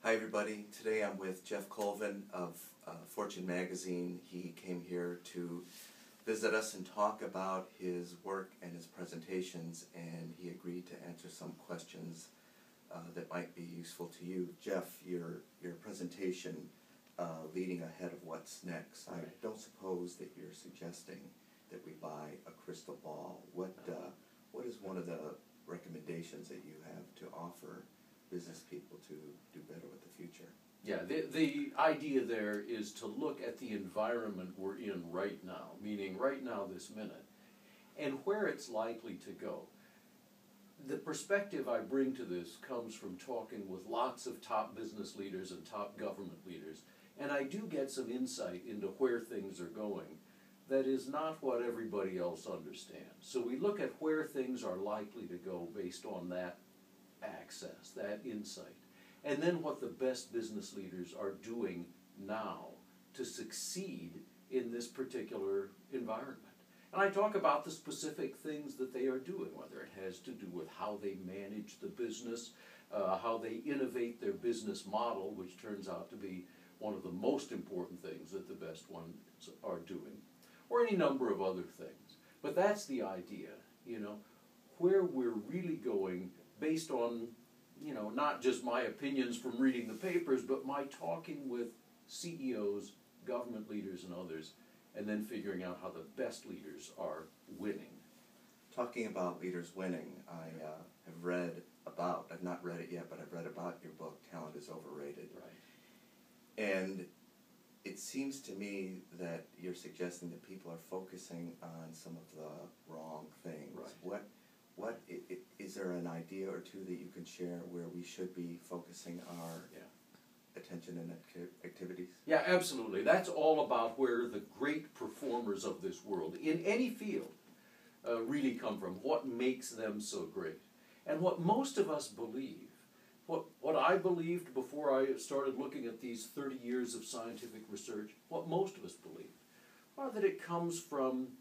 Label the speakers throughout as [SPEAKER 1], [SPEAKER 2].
[SPEAKER 1] Hi everybody, today I'm with Geoff Colvin of Fortune Magazine. He came here to visit us and talk about his work and his presentations, and he agreed to answer some questions that might be useful to you. Geoff, your presentation leading ahead of what's next, I don't suppose that you're suggesting that we buy a crystal ball. What is one of the recommendations that you have to offer business people to do better with the future?
[SPEAKER 2] Yeah, the idea there is to look at the environment we're in right now, meaning right now, this minute, and where it's likely to go. The perspective I bring to this comes from talking with lots of top business leaders and top government leaders, and I do get some insight into where things are going that is not what everybody else understands. So we look at where things are likely to go based on that access, that insight, and then what the best business leaders are doing now to succeed in this particular environment. And I talk about the specific things that they are doing, whether it has to do with how they manage the business, how they innovate their business model, which turns out to be one of the most important things that the best ones are doing, or any number of other things. But that's the idea, where we're really going based on, not just my opinions from reading the papers, but my talking with CEOs, government leaders, and others, and then figuring out how the best leaders are winning.
[SPEAKER 1] Talking about leaders winning, I've not read it yet, but I've read about your book, Talent is Overrated.
[SPEAKER 2] Right.
[SPEAKER 1] And it seems to me that you're suggesting that people are focusing on some of the wrong things.
[SPEAKER 2] Right.
[SPEAKER 1] Is there an idea or two that you can share where we should be focusing our attention and activities?
[SPEAKER 2] Yeah, absolutely. That's all about where the great performers of this world, in any field, really come from, what makes them so great. And what most of us believe, what I believed before I started looking at these 30 years of scientific research, what most of us believe, are that it comes from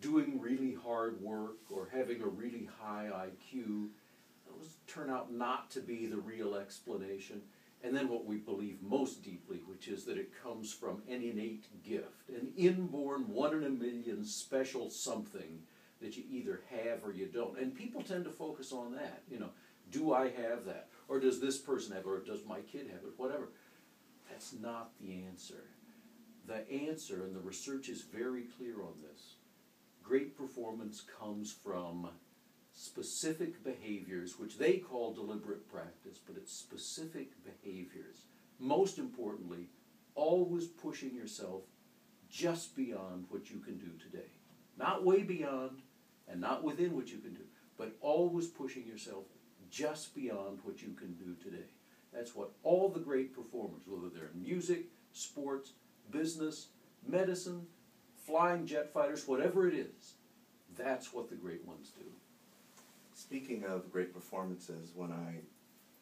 [SPEAKER 2] doing really hard work or having a really high IQ. Those turn out not to be the real explanation. And then what we believe most deeply, which is that it comes from an innate gift, an inborn, one in a million special something that you either have or you don't. And people tend to focus on that. Do I have that? Or does this person have it? Or does my kid have it? Whatever. That's not the answer. The answer, and the research is very clear on this, great performance comes from specific behaviors, which they call deliberate practice, but it's specific behaviors. Most importantly, always pushing yourself just beyond what you can do today. Not way beyond and not within what you can do, but always pushing yourself just beyond what you can do today. That's what all the great performers, whether they're in music, sports, business, medicine, flying jet fighters, whatever it is, that's what the great ones do.
[SPEAKER 1] Speaking of great performances, when I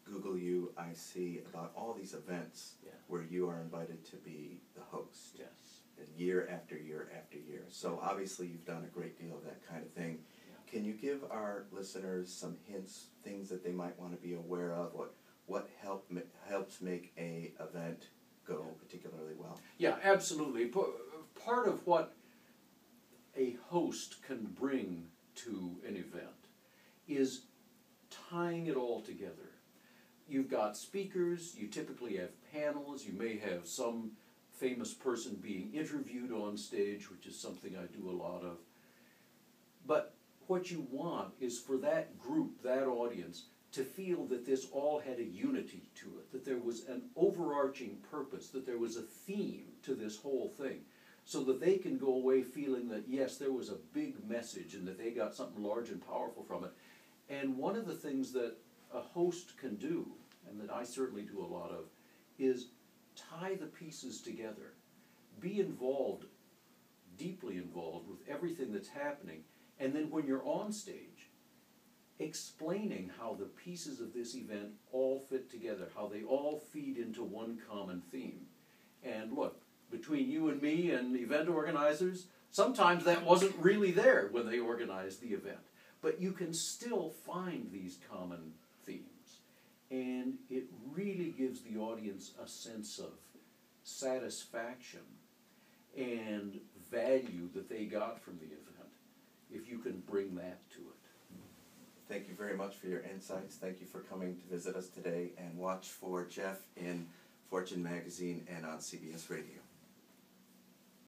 [SPEAKER 1] Google you, I see about all these events where you are invited to be the host.
[SPEAKER 2] Yes.
[SPEAKER 1] Year after year after year. So obviously you've done a great deal of that kind of thing. Yeah. Can you give our listeners some hints, things that they might want to be aware of, what helps make an event go particularly well?
[SPEAKER 2] Yeah, absolutely. Part of what a host can bring to an event is tying it all together. You've got speakers, you typically have panels, you may have some famous person being interviewed on stage, which is something I do a lot of. But what you want is for that group, that audience, to feel that this all had a unity to it, that there was an overarching purpose, that there was a theme to this whole thing, so that they can go away feeling that, yes, there was a big message and that they got something large and powerful from it. And one of the things that a host can do, and that I certainly do a lot of, is tie the pieces together. Be involved, deeply involved with everything that's happening. And then when you're on stage, explaining how the pieces of this event all fit together, how they all feed into one common theme. And look, between you and me and event organizers, sometimes that wasn't really there when they organized the event. But you can still find these common themes. and it really gives the audience a sense of satisfaction and value that they got from the event, if you can bring that to it.
[SPEAKER 1] Thank you very much for your insights. Thank you for coming to visit us today, and watch for Geoff in Fortune Magazine and on CBS Radio.